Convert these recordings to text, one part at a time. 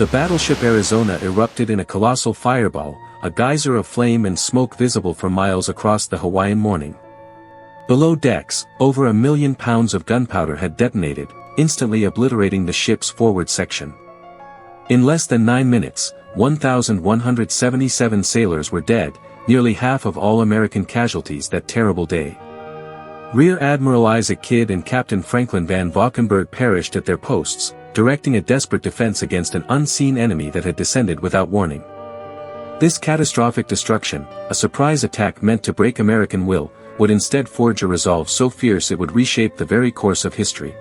The battleship Arizona erupted in a colossal fireball, a geyser of flame and smoke visible for miles across the Hawaiian morning. Below decks, over 1 million pounds of gunpowder had detonated, instantly obliterating the ship's forward section. In less than 9 minutes, 1,177 sailors were dead, nearly half of all American casualties that terrible day. Rear Admiral Isaac Kidd and Captain Franklin Van Valkenburg perished at their posts, directing a desperate defense against an unseen enemy that had descended without warning. This catastrophic destruction, a surprise attack meant to break American will, would instead forge a resolve so fierce it would reshape the very course of history.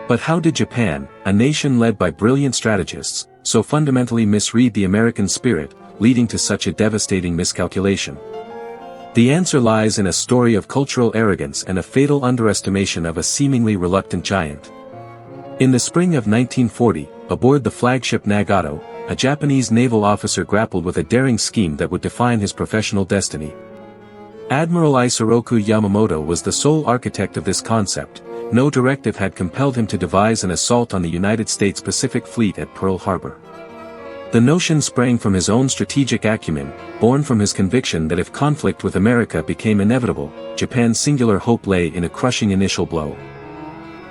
But how did Japan, a nation led by brilliant strategists, so fundamentally misread the American spirit, leading to such a devastating miscalculation? The answer lies in a story of cultural arrogance and a fatal underestimation of a seemingly reluctant giant. In the spring of 1940, aboard the flagship Nagato, a Japanese naval officer grappled with a daring scheme that would define his professional destiny. Admiral Isoroku Yamamoto was the sole architect of this concept. No directive had compelled him to devise an assault on the United States Pacific Fleet at Pearl Harbor. The notion sprang from his own strategic acumen, born from his conviction that if conflict with America became inevitable, Japan's singular hope lay in a crushing initial blow.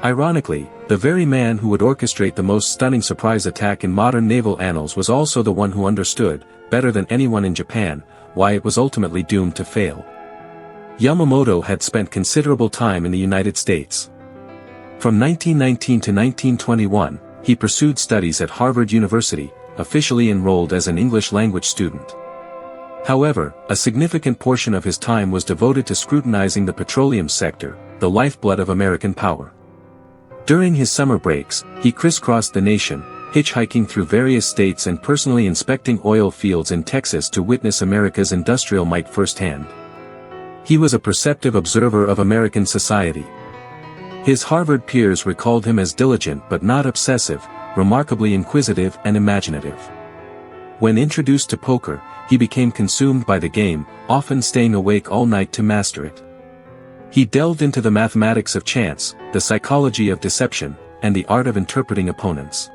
Ironically, the very man who would orchestrate the most stunning surprise attack in modern naval annals was also the one who understood, better than anyone in Japan, why it was ultimately doomed to fail. Yamamoto had spent considerable time in the United States. From 1919 to 1921, he pursued studies at Harvard University, officially enrolled as an English-language student. However, a significant portion of his time was devoted to scrutinizing the petroleum sector, the lifeblood of American power. During his summer breaks, he crisscrossed the nation, hitchhiking through various states and personally inspecting oil fields in Texas to witness America's industrial might firsthand. He was a perceptive observer of American society. His Harvard peers recalled him as diligent but not obsessive, remarkably inquisitive and imaginative. When introduced to poker, he became consumed by the game, often staying awake all night to master it. He delved into the mathematics of chance, the psychology of deception, and the art of interpreting opponents.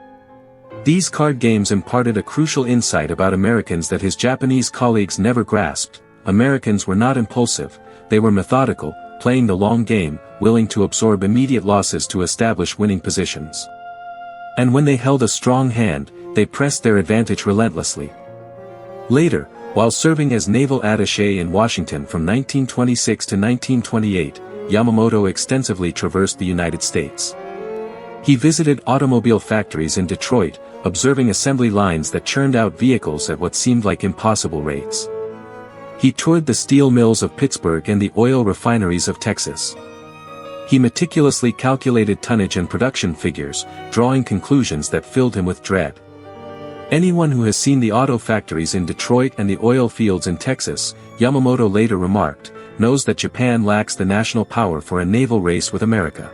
These card games imparted a crucial insight about Americans that his Japanese colleagues never grasped. Americans were not impulsive, they were methodical, playing the long game, willing to absorb immediate losses to establish winning positions. And when they held a strong hand, they pressed their advantage relentlessly. Later, while serving as Naval Attache in Washington from 1926 to 1928, Yamamoto extensively traversed the United States. He visited automobile factories in Detroit, observing assembly lines that churned out vehicles at what seemed like impossible rates. He toured the steel mills of Pittsburgh and the oil refineries of Texas. He meticulously calculated tonnage and production figures, drawing conclusions that filled him with dread. Anyone who has seen the auto factories in Detroit and the oil fields in Texas, Yamamoto later remarked, knows that Japan lacks the national power for a naval race with America.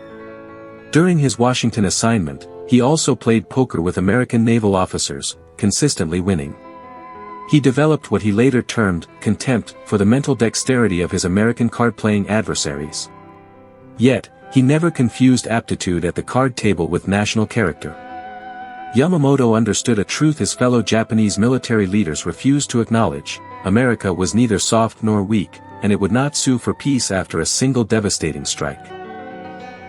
During his Washington assignment, he also played poker with American naval officers, consistently winning. He developed what he later termed contempt for the mental dexterity of his American card-playing adversaries. Yet, he never confused aptitude at the card table with national character. Yamamoto understood a truth his fellow Japanese military leaders refused to acknowledge: America was neither soft nor weak, and it would not sue for peace after a single devastating strike.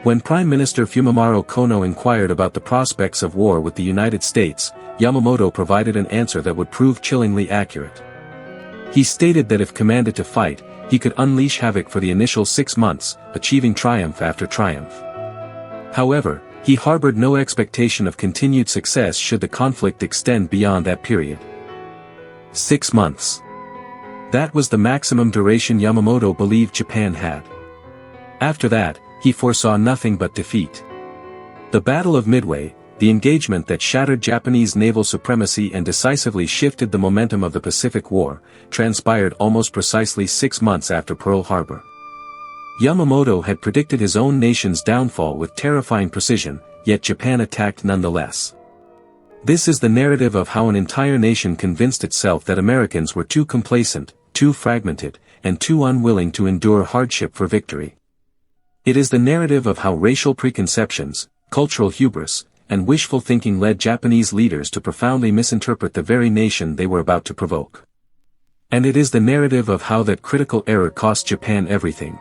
When Prime Minister Fumimaro Konoe inquired about the prospects of war with the United States, Yamamoto provided an answer that would prove chillingly accurate. He stated that if commanded to fight, he could unleash havoc for the initial 6 months, achieving triumph after triumph. However, he harbored no expectation of continued success should the conflict extend beyond that period. 6 months. That was the maximum duration Yamamoto believed Japan had. After that, he foresaw nothing but defeat. The Battle of Midway, the engagement that shattered Japanese naval supremacy and decisively shifted the momentum of the Pacific War, transpired almost precisely 6 months after Pearl Harbor. Yamamoto had predicted his own nation's downfall with terrifying precision, yet Japan attacked nonetheless. This is the narrative of how an entire nation convinced itself that Americans were too complacent, too fragmented, and too unwilling to endure hardship for victory. It is the narrative of how racial preconceptions, cultural hubris, and wishful thinking led Japanese leaders to profoundly misinterpret the very nation they were about to provoke. And it is the narrative of how that critical error cost Japan everything.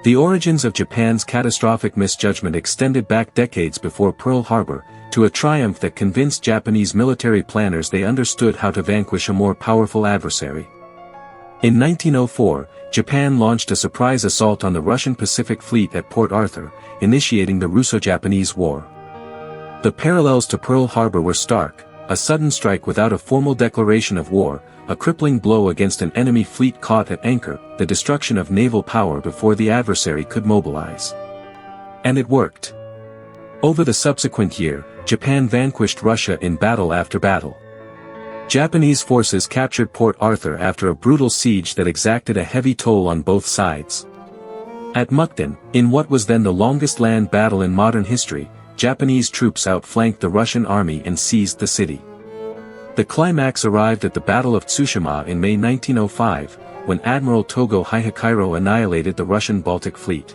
The origins of Japan's catastrophic misjudgment extended back decades before Pearl Harbor, to a triumph that convinced Japanese military planners they understood how to vanquish a more powerful adversary. In 1904, Japan launched a surprise assault on the Russian Pacific Fleet at Port Arthur, initiating the Russo-Japanese War. The parallels to Pearl Harbor were stark: a sudden strike without a formal declaration of war, a crippling blow against an enemy fleet caught at anchor, the destruction of naval power before the adversary could mobilize. And it worked. Over the subsequent year, Japan vanquished Russia in battle after battle. Japanese forces captured Port Arthur after a brutal siege that exacted a heavy toll on both sides. At Mukden, in what was then the longest land battle in modern history, Japanese troops outflanked the Russian army and seized the city. The climax arrived at the Battle of Tsushima in May 1905, when Admiral Togo Hirohito annihilated the Russian Baltic Fleet.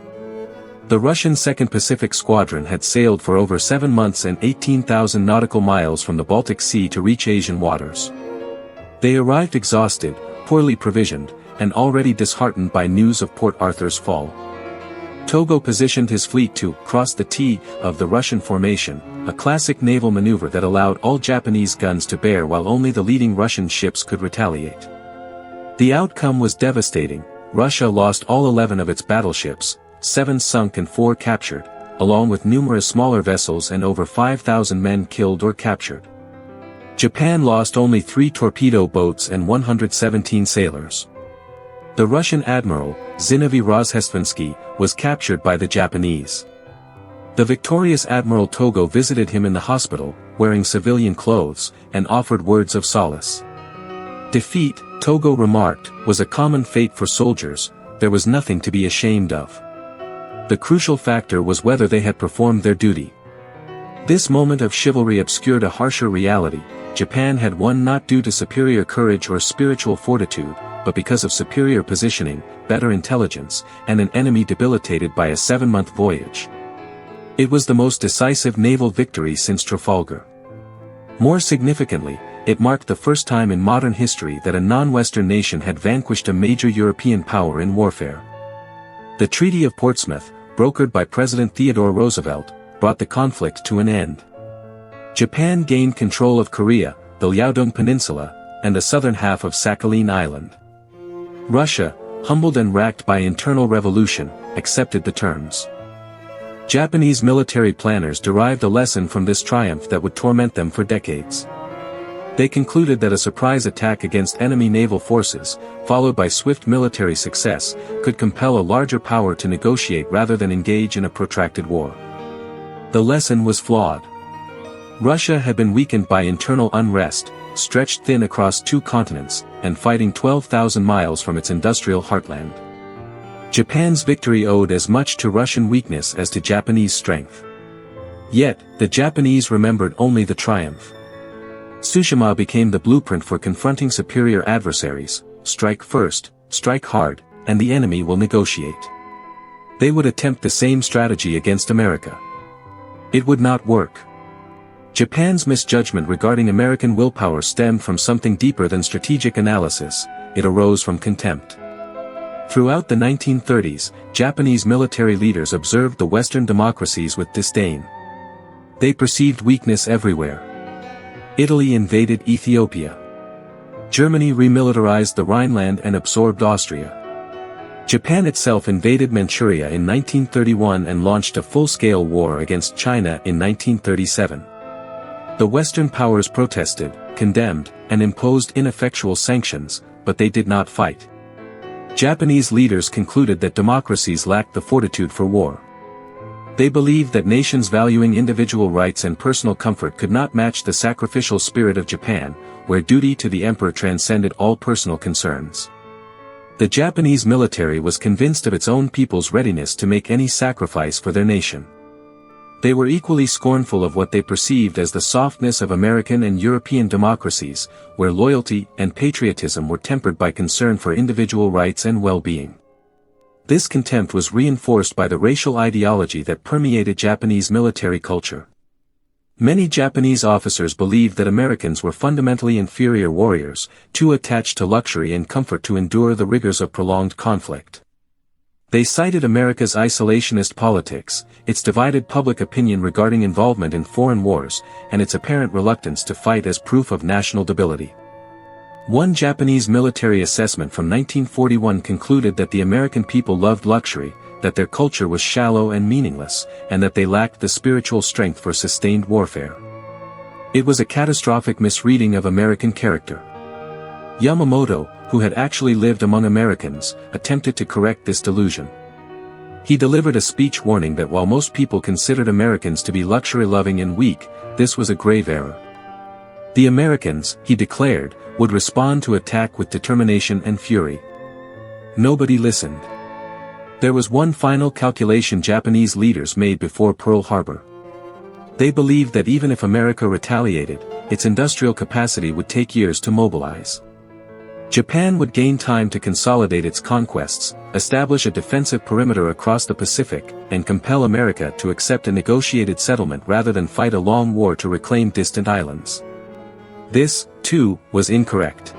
The Russian 2nd Pacific Squadron had sailed for over 7 months and 18,000 nautical miles from the Baltic Sea to reach Asian waters. They arrived exhausted, poorly provisioned, and already disheartened by news of Port Arthur's fall. Togo positioned his fleet to cross the T of the Russian formation, a classic naval maneuver that allowed all Japanese guns to bear while only the leading Russian ships could retaliate. The outcome was devastating. Russia lost all 11 of its battleships, 7 sunk and 4 captured, along with numerous smaller vessels, and over 5,000 men killed or captured. Japan lost only 3 torpedo boats and 117 sailors. The Russian admiral, Zinovy Rozhestvensky, was captured by the Japanese. The victorious Admiral Togo visited him in the hospital, wearing civilian clothes, and offered words of solace. Defeat, Togo remarked, was a common fate for soldiers. There was nothing to be ashamed of. The crucial factor was whether they had performed their duty. This moment of chivalry obscured a harsher reality. Japan had won not due to superior courage or spiritual fortitude, but because of superior positioning, better intelligence, and an enemy debilitated by a 7-month voyage. It was the most decisive naval victory since Trafalgar. More significantly, it marked the first time in modern history that a non-Western nation had vanquished a major European power in warfare. The Treaty of Portsmouth, brokered by President Theodore Roosevelt, brought the conflict to an end. Japan gained control of Korea, the Liaodong Peninsula, and the southern half of Sakhalin Island. Russia, humbled and racked by internal revolution, accepted the terms. Japanese military planners derived a lesson from this triumph that would torment them for decades. They concluded that a surprise attack against enemy naval forces, followed by swift military success, could compel a larger power to negotiate rather than engage in a protracted war. The lesson was flawed. Russia had been weakened by internal unrest, stretched thin across 2 continents, and fighting 12,000 miles from its industrial heartland. Japan's victory owed as much to Russian weakness as to Japanese strength. Yet, the Japanese remembered only the triumph. Tsushima became the blueprint for confronting superior adversaries: strike first, strike hard, and the enemy will negotiate. They would attempt the same strategy against America. It would not work. Japan's misjudgment regarding American willpower stemmed from something deeper than strategic analysis. It arose from contempt. Throughout the 1930s, Japanese military leaders observed the Western democracies with disdain. They perceived weakness everywhere. Italy invaded Ethiopia. Germany remilitarized the Rhineland and absorbed Austria. Japan itself invaded Manchuria in 1931 and launched a full-scale war against China in 1937. The Western powers protested, condemned, and imposed ineffectual sanctions, but they did not fight. Japanese leaders concluded that democracies lacked the fortitude for war. They believed that nations valuing individual rights and personal comfort could not match the sacrificial spirit of Japan, where duty to the emperor transcended all personal concerns. The Japanese military was convinced of its own people's readiness to make any sacrifice for their nation. They were equally scornful of what they perceived as the softness of American and European democracies, where loyalty and patriotism were tempered by concern for individual rights and well-being. This contempt was reinforced by the racial ideology that permeated Japanese military culture. Many Japanese officers believed that Americans were fundamentally inferior warriors, too attached to luxury and comfort to endure the rigors of prolonged conflict. They cited America's isolationist politics, its divided public opinion regarding involvement in foreign wars, and its apparent reluctance to fight as proof of national debility. One Japanese military assessment from 1941 concluded that the American people loved luxury, that their culture was shallow and meaningless, and that they lacked the spiritual strength for sustained warfare. It was a catastrophic misreading of American character. Yamamoto, who had actually lived among Americans, attempted to correct this delusion. He delivered a speech warning that while most people considered Americans to be luxury-loving and weak, this was a grave error. The Americans, he declared, would respond to attack with determination and fury. Nobody listened. There was one final calculation Japanese leaders made before Pearl Harbor. They believed that even if America retaliated, its industrial capacity would take years to mobilize. Japan would gain time to consolidate its conquests, establish a defensive perimeter across the Pacific, and compel America to accept a negotiated settlement rather than fight a long war to reclaim distant islands. This, too, was incorrect.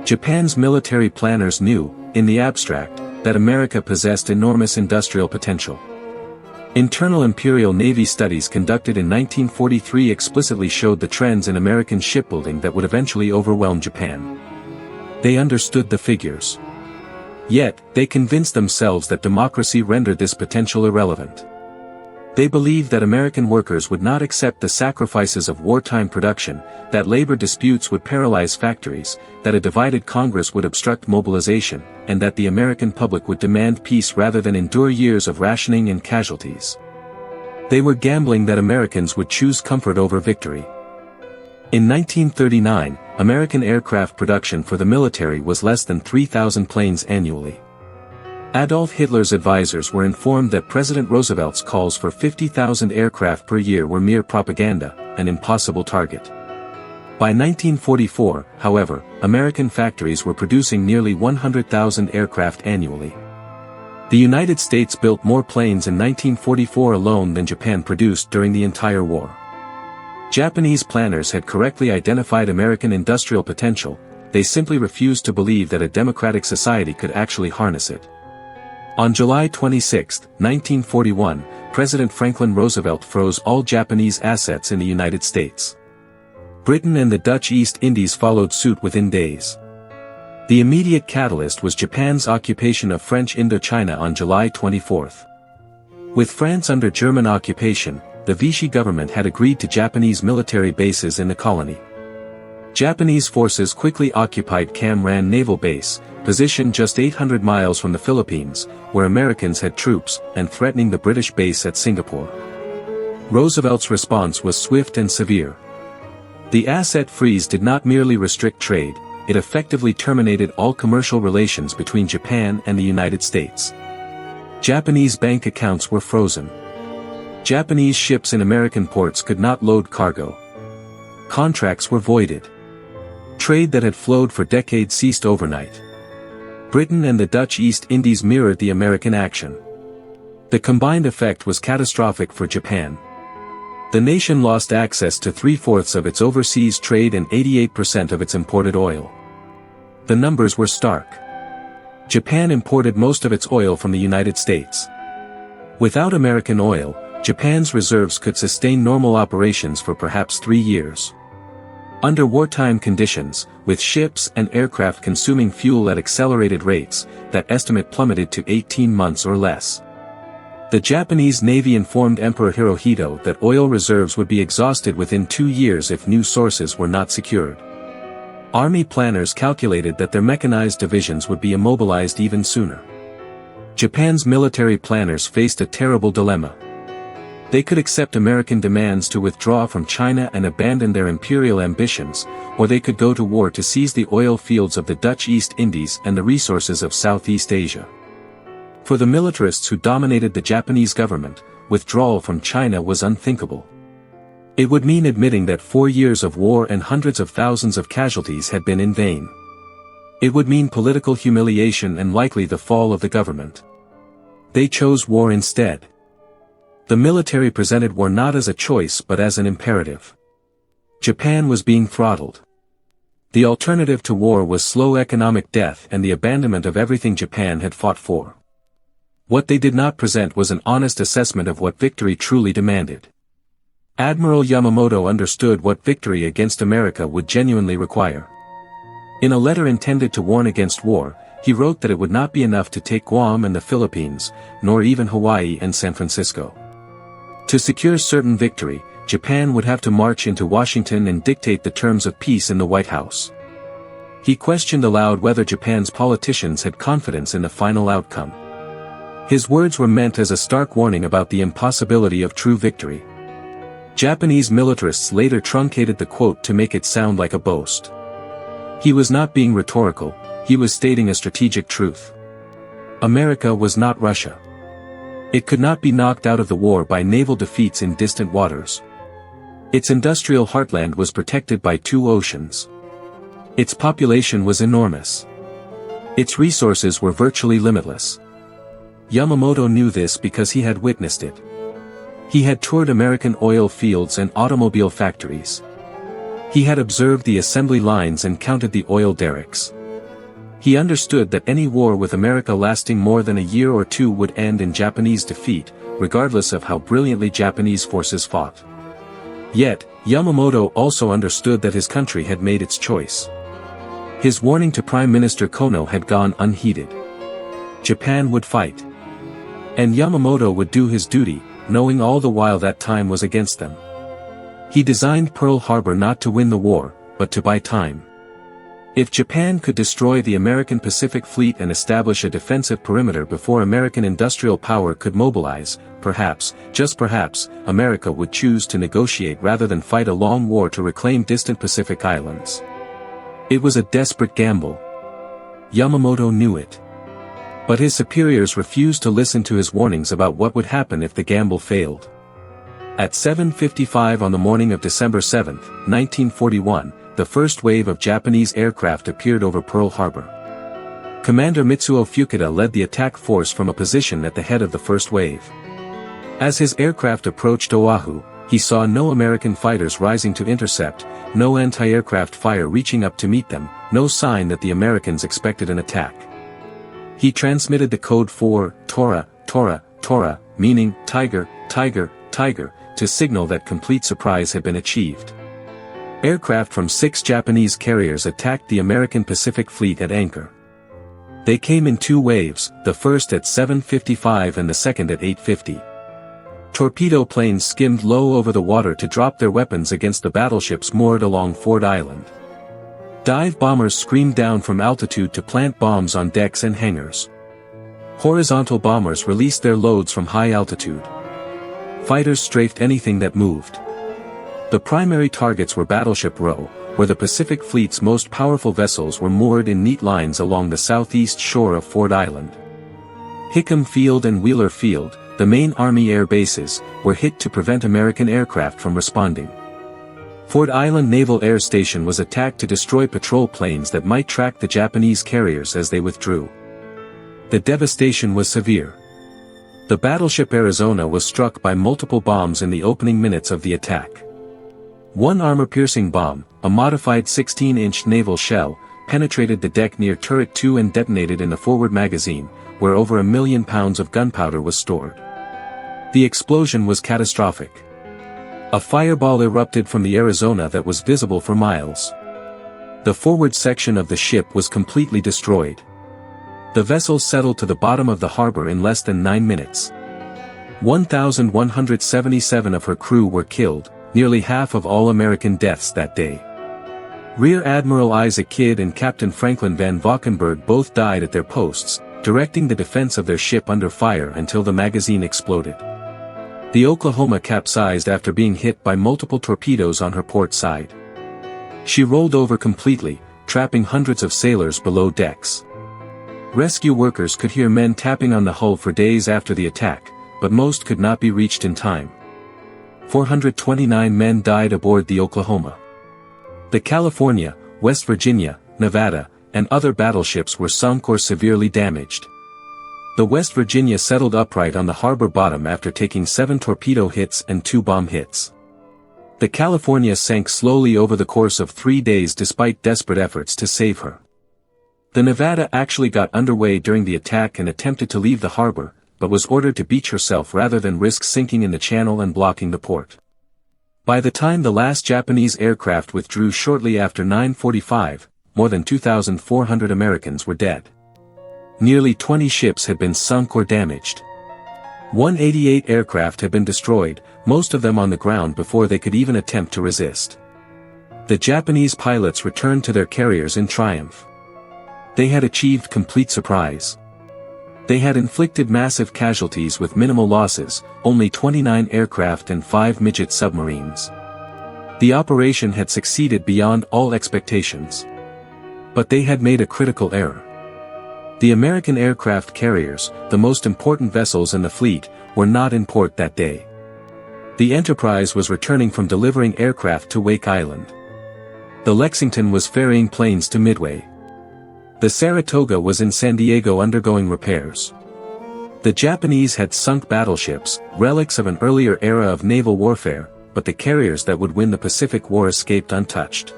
Japan's military planners knew, in the abstract, that America possessed enormous industrial potential. Internal Imperial Navy studies conducted in 1943 explicitly showed the trends in American shipbuilding that would eventually overwhelm Japan. They understood the figures. Yet, they convinced themselves that democracy rendered this potential irrelevant. They believed that American workers would not accept the sacrifices of wartime production, that labor disputes would paralyze factories, that a divided Congress would obstruct mobilization, and that the American public would demand peace rather than endure years of rationing and casualties. They were gambling that Americans would choose comfort over victory. In 1939, American aircraft production for the military was less than 3,000 planes annually. Adolf Hitler's advisors were informed that President Roosevelt's calls for 50,000 aircraft per year were mere propaganda, an impossible target. By 1944, however, American factories were producing nearly 100,000 aircraft annually. The United States built more planes in 1944 alone than Japan produced during the entire war. Japanese planners had correctly identified American industrial potential, they simply refused to believe that a democratic society could actually harness it. On July 26, 1941, President Franklin Roosevelt froze all Japanese assets in the United States. Britain and the Dutch East Indies followed suit within days. The immediate catalyst was Japan's occupation of French Indochina on July 24. With France under German occupation, the Vichy government had agreed to Japanese military bases in the colony. Japanese forces quickly occupied Cam Ranh Naval Base, positioned just 800 miles from the Philippines, where Americans had troops, and threatening the British base at Singapore. Roosevelt's response was swift and severe. The asset freeze did not merely restrict trade, it effectively terminated all commercial relations between Japan and the United States. Japanese bank accounts were frozen. Japanese ships in American ports could not load cargo. Contracts were voided. Trade that had flowed for decades ceased overnight. Britain and the Dutch East Indies mirrored the American action. The combined effect was catastrophic for Japan. The nation lost access to 3/4 of its overseas trade and 88% of its imported oil. The numbers were stark. Japan imported most of its oil from the United States. Without American oil, Japan's reserves could sustain normal operations for perhaps 3 years. Under wartime conditions, with ships and aircraft consuming fuel at accelerated rates, that estimate plummeted to 18 months or less. The Japanese Navy informed Emperor Hirohito that oil reserves would be exhausted within 2 years if new sources were not secured. Army planners calculated that their mechanized divisions would be immobilized even sooner. Japan's military planners faced a terrible dilemma. They could accept American demands to withdraw from China and abandon their imperial ambitions, or they could go to war to seize the oil fields of the Dutch East Indies and the resources of Southeast Asia. For the militarists who dominated the Japanese government, withdrawal from China was unthinkable. It would mean admitting that 4 years of war and hundreds of thousands of casualties had been in vain. It would mean political humiliation and likely the fall of the government. They chose war instead. The military presented war not as a choice but as an imperative. Japan was being throttled. The alternative to war was slow economic death and the abandonment of everything Japan had fought for. What they did not present was an honest assessment of what victory truly demanded. Admiral Yamamoto understood what victory against America would genuinely require. In a letter intended to warn against war, he wrote that it would not be enough to take Guam and the Philippines, nor even Hawaii and San Francisco. To secure certain victory, Japan would have to march into Washington and dictate the terms of peace in the White House. He questioned aloud whether Japan's politicians had confidence in the final outcome. His words were meant as a stark warning about the impossibility of true victory. Japanese militarists later truncated the quote to make it sound like a boast. He was not being rhetorical, he was stating a strategic truth. America was not Russia. It could not be knocked out of the war by naval defeats in distant waters. Its industrial heartland was protected by 2 oceans. Its population was enormous. Its resources were virtually limitless. Yamamoto knew this because he had witnessed it. He had toured American oil fields and automobile factories. He had observed the assembly lines and counted the oil derricks. He understood that any war with America lasting more than a year or 2 would end in Japanese defeat, regardless of how brilliantly Japanese forces fought. Yet, Yamamoto also understood that his country had made its choice. His warning to Prime Minister Konoe had gone unheeded. Japan would fight. And Yamamoto would do his duty, knowing all the while that time was against them. He designed Pearl Harbor not to win the war, but to buy time. If Japan could destroy the American Pacific Fleet and establish a defensive perimeter before American industrial power could mobilize, perhaps, just perhaps, America would choose to negotiate rather than fight a long war to reclaim distant Pacific islands. It was a desperate gamble. Yamamoto knew it. But his superiors refused to listen to his warnings about what would happen if the gamble failed. At 7:55 on the morning of December 7, 1941, the first wave of Japanese aircraft appeared over Pearl Harbor. Commander Mitsuo Fukuda led the attack force from a position at the head of the first wave. As his aircraft approached Oahu, he saw no American fighters rising to intercept, no anti-aircraft fire reaching up to meet them, no sign that the Americans expected an attack. He transmitted the code for Tora, Tora, Tora, meaning tiger, tiger, tiger, to signal that complete surprise had been achieved. Aircraft from 6 Japanese carriers attacked the American Pacific Fleet at anchor. They came in 2 waves, the first at 7:55 and the second at 8:50. Torpedo planes skimmed low over the water to drop their weapons against the battleships moored along Ford Island. Dive bombers screamed down from altitude to plant bombs on decks and hangars. Horizontal bombers released their loads from high altitude. Fighters strafed anything that moved. The primary targets were Battleship Row, where the Pacific Fleet's most powerful vessels were moored in neat lines along the southeast shore of Ford Island. Hickam Field and Wheeler Field, the main Army air bases, were hit to prevent American aircraft from responding. Ford Island Naval Air Station was attacked to destroy patrol planes that might track the Japanese carriers as they withdrew. The devastation was severe. The battleship Arizona was struck by multiple bombs in the opening minutes of the attack. One armor-piercing bomb, a modified 16-inch naval shell, penetrated the deck near Turret 2 and detonated in the forward magazine, where over 1 million pounds of gunpowder was stored. The explosion was catastrophic. A fireball erupted from the Arizona that was visible for miles. The forward section of the ship was completely destroyed. The vessel settled to the bottom of the harbor in less than 9 minutes. 1,177 of her crew were killed, nearly half of all American deaths that day. Rear Admiral Isaac Kidd and Captain Franklin van Valkenburg both died at their posts, directing the defense of their ship under fire until the magazine exploded. The Oklahoma capsized after being hit by multiple torpedoes on her port side. She rolled over completely, trapping hundreds of sailors below decks. Rescue workers could hear men tapping on the hull for days after the attack, but most could not be reached in time. 429 men died aboard the Oklahoma. The California, West Virginia, Nevada, and other battleships were sunk or severely damaged. The West Virginia settled upright on the harbor bottom after taking 7 torpedo hits and 2 bomb hits. The California sank slowly over the course of 3 days despite desperate efforts to save her. The Nevada actually got underway during the attack and attempted to leave the harbor, but was ordered to beach herself rather than risk sinking in the channel and blocking the port. By the time the last Japanese aircraft withdrew shortly after 9:45, more than 2,400 Americans were dead. Nearly 20 ships had been sunk or damaged. 188 aircraft had been destroyed, most of them on the ground before they could even attempt to resist. The Japanese pilots returned to their carriers in triumph. They had achieved complete surprise. They had inflicted massive casualties with minimal losses, only 29 aircraft and 5 midget submarines. The operation had succeeded beyond all expectations. But they had made a critical error. The American aircraft carriers, the most important vessels in the fleet, were not in port that day. The Enterprise was returning from delivering aircraft to Wake Island. The Lexington was ferrying planes to Midway. The Saratoga was in San Diego undergoing repairs. The Japanese had sunk battleships, relics of an earlier era of naval warfare, but the carriers that would win the Pacific War escaped untouched.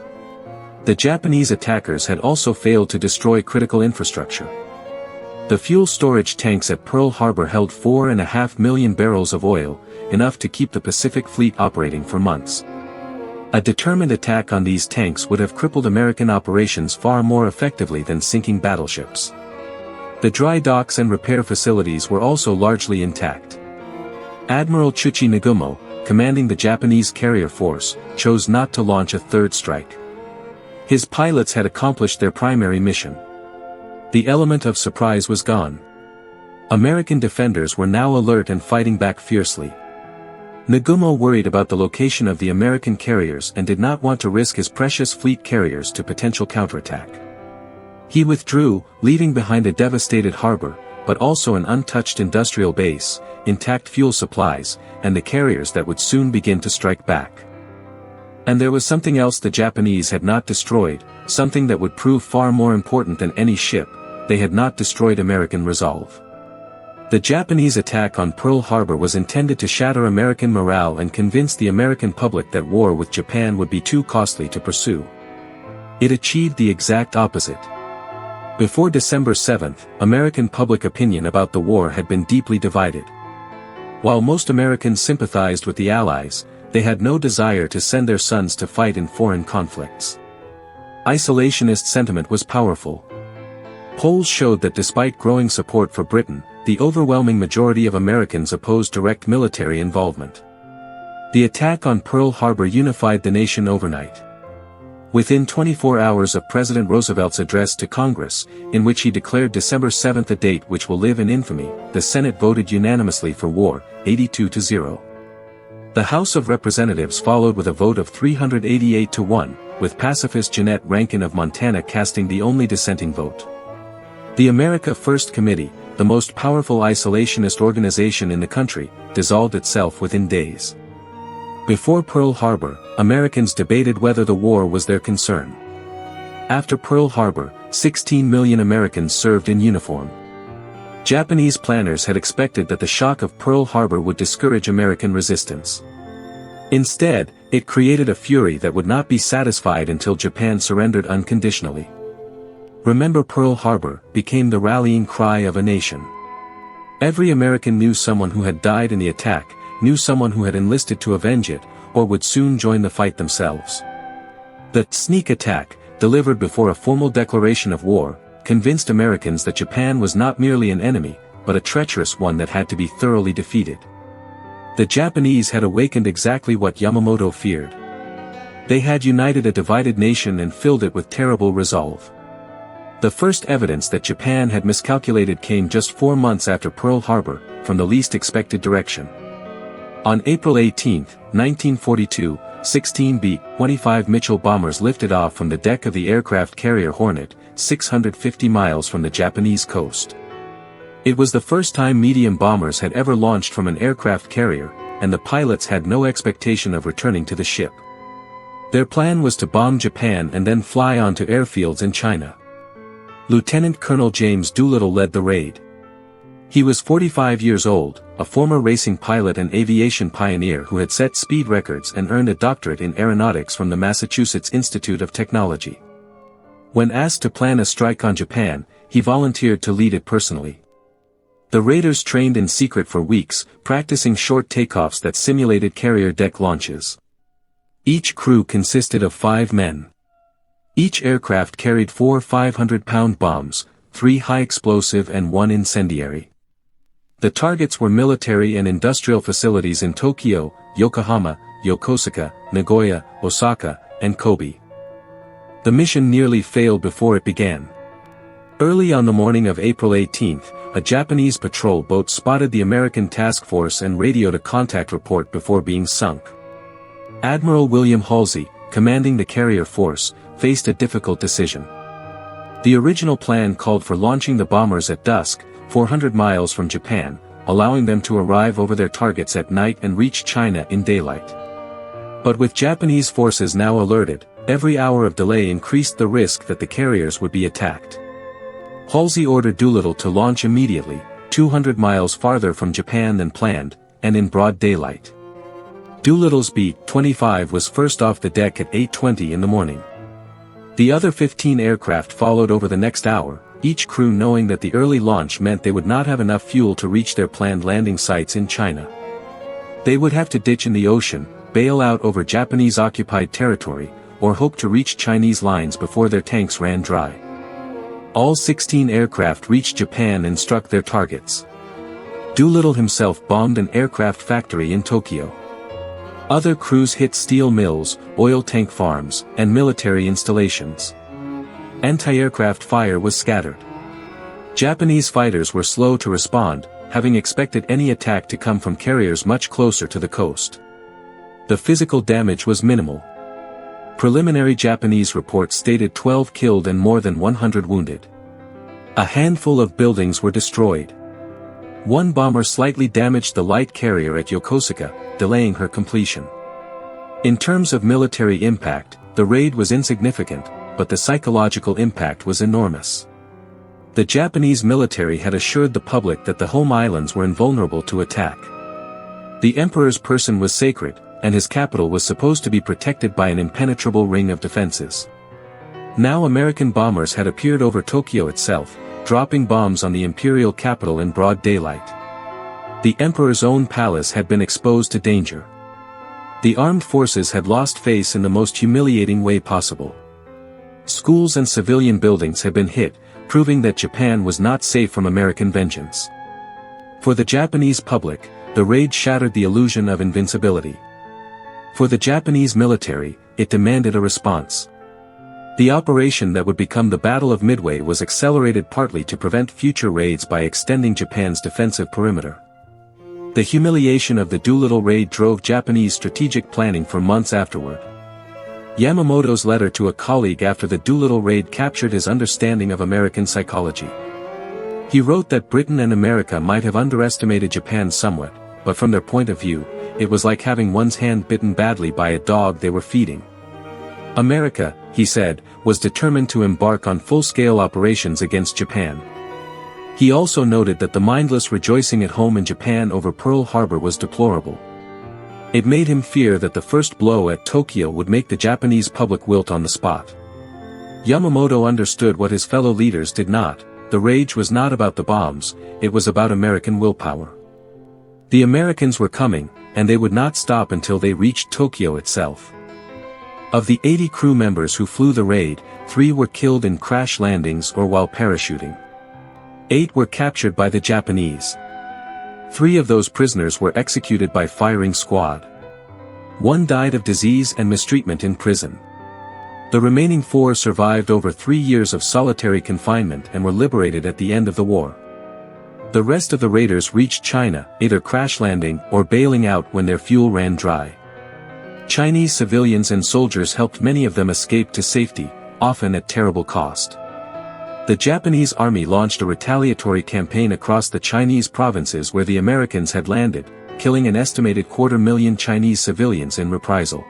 The Japanese attackers had also failed to destroy critical infrastructure. The fuel storage tanks at Pearl Harbor held 4.5 million barrels of oil, enough to keep the Pacific Fleet operating for months. A determined attack on these tanks would have crippled American operations far more effectively than sinking battleships. The dry docks and repair facilities were also largely intact. Admiral Chuchi Nagumo, commanding the Japanese carrier force, chose not to launch a third strike. His pilots had accomplished their primary mission. The element of surprise was gone. American defenders were now alert and fighting back fiercely. Nagumo worried about the location of the American carriers and did not want to risk his precious fleet carriers to potential counterattack. He withdrew, leaving behind a devastated harbor, but also an untouched industrial base, intact fuel supplies, and the carriers that would soon begin to strike back. And there was something else the Japanese had not destroyed, something that would prove far more important than any ship. They had not destroyed American resolve. The Japanese attack on Pearl Harbor was intended to shatter American morale and convince the American public that war with Japan would be too costly to pursue. It achieved the exact opposite. Before December 7, American public opinion about the war had been deeply divided. While most Americans sympathized with the Allies, they had no desire to send their sons to fight in foreign conflicts. Isolationist sentiment was powerful. Polls showed that despite growing support for Britain, the overwhelming majority of Americans opposed direct military involvement. The attack on Pearl Harbor unified the nation overnight. Within 24 hours of President Roosevelt's address to Congress, in which he declared December 7 a date which will live in infamy, the Senate voted unanimously for war, 82-0. The House of Representatives followed with a vote of 388-1, with pacifist Jeanette Rankin of Montana casting the only dissenting vote. The America First Committee, the most powerful isolationist organization in the country, dissolved itself within days. Before Pearl Harbor, Americans debated whether the war was their concern. After Pearl Harbor, 16 million Americans served in uniform. Japanese planners had expected that the shock of Pearl Harbor would discourage American resistance. Instead, it created a fury that would not be satisfied until Japan surrendered unconditionally. "Remember Pearl Harbor" became the rallying cry of a nation. Every American knew someone who had died in the attack, knew someone who had enlisted to avenge it, or would soon join the fight themselves. The sneak attack, delivered before a formal declaration of war, convinced Americans that Japan was not merely an enemy, but a treacherous one that had to be thoroughly defeated. The Japanese had awakened exactly what Yamamoto feared. They had united a divided nation and filled it with terrible resolve. The first evidence that Japan had miscalculated came just 4 months after Pearl Harbor, from the least expected direction. On April 18, 1942, 16 B-25 Mitchell bombers lifted off from the deck of the aircraft carrier Hornet, 650 miles from the Japanese coast. It was the first time medium bombers had ever launched from an aircraft carrier, and the pilots had no expectation of returning to the ship. Their plan was to bomb Japan and then fly on to airfields in China. Lieutenant Colonel James Doolittle led the raid. He was 45 years old, a former racing pilot and aviation pioneer who had set speed records and earned a doctorate in aeronautics from the Massachusetts Institute of Technology. When asked to plan a strike on Japan, he volunteered to lead it personally. The raiders trained in secret for weeks, practicing short takeoffs that simulated carrier deck launches. Each crew consisted of 5 men. Each aircraft carried 4 500-pound bombs, 3 high-explosive and 1 incendiary. The targets were military and industrial facilities in Tokyo, Yokohama, Yokosuka, Nagoya, Osaka, and Kobe. The mission nearly failed before it began. Early on the morning of April 18, a Japanese patrol boat spotted the American task force and radioed a contact report before being sunk. Admiral William Halsey, commanding the carrier force, faced a difficult decision. The original plan called for launching the bombers at dusk, 400 miles from Japan, allowing them to arrive over their targets at night and reach China in daylight. But with Japanese forces now alerted, every hour of delay increased the risk that the carriers would be attacked. Halsey ordered Doolittle to launch immediately, 200 miles farther from Japan than planned, and in broad daylight. Doolittle's B-25 was first off the deck at 8:20 in the morning. The other 15 aircraft followed over the next hour, each crew knowing that the early launch meant they would not have enough fuel to reach their planned landing sites in China. They would have to ditch in the ocean, bail out over Japanese-occupied territory, or hope to reach Chinese lines before their tanks ran dry. All 16 aircraft reached Japan and struck their targets. Doolittle himself bombed an aircraft factory in Tokyo. Other crews hit steel mills, oil tank farms, and military installations. Anti-aircraft fire was scattered. Japanese fighters were slow to respond, having expected any attack to come from carriers much closer to the coast. The physical damage was minimal. Preliminary Japanese reports stated 12 killed and more than 100 wounded. A handful of buildings were destroyed. One bomber slightly damaged the light carrier at Yokosuka, delaying her completion. In terms of military impact, the raid was insignificant, but the psychological impact was enormous. The Japanese military had assured the public that the home islands were invulnerable to attack. The emperor's person was sacred, and his capital was supposed to be protected by an impenetrable ring of defenses. Now American bombers had appeared over Tokyo itself, dropping bombs on the imperial capital in broad daylight. The emperor's own palace had been exposed to danger. The armed forces had lost face in the most humiliating way possible. Schools and civilian buildings had been hit, proving that Japan was not safe from American vengeance. For the Japanese public, the raid shattered the illusion of invincibility. For the Japanese military, it demanded a response. The operation that would become the Battle of Midway was accelerated partly to prevent future raids by extending Japan's defensive perimeter. The humiliation of the Doolittle raid drove Japanese strategic planning for months afterward. Yamamoto's letter to a colleague after the Doolittle raid captured his understanding of American psychology. He wrote that Britain and America might have underestimated Japan somewhat, but from their point of view, it was like having one's hand bitten badly by a dog they were feeding. America, he said, was determined to embark on full-scale operations against Japan. He also noted that the mindless rejoicing at home in Japan over Pearl Harbor was deplorable. It made him fear that the first blow at Tokyo would make the Japanese public wilt on the spot. Yamamoto understood what his fellow leaders did not. The rage was not about the bombs, it was about American willpower. The Americans were coming, and they would not stop until they reached Tokyo itself. Of the 80 crew members who flew the raid, 3 were killed in crash landings or while parachuting. 8 were captured by the Japanese. 3 of those prisoners were executed by firing squad. 1 died of disease and mistreatment in prison. The remaining 4 survived over 3 years of solitary confinement and were liberated at the end of the war. The rest of the raiders reached China, either crash landing or bailing out when their fuel ran dry. Chinese civilians and soldiers helped many of them escape to safety, often at terrible cost. The Japanese army launched a retaliatory campaign across the Chinese provinces where the Americans had landed, killing an estimated 250,000 Chinese civilians in reprisal.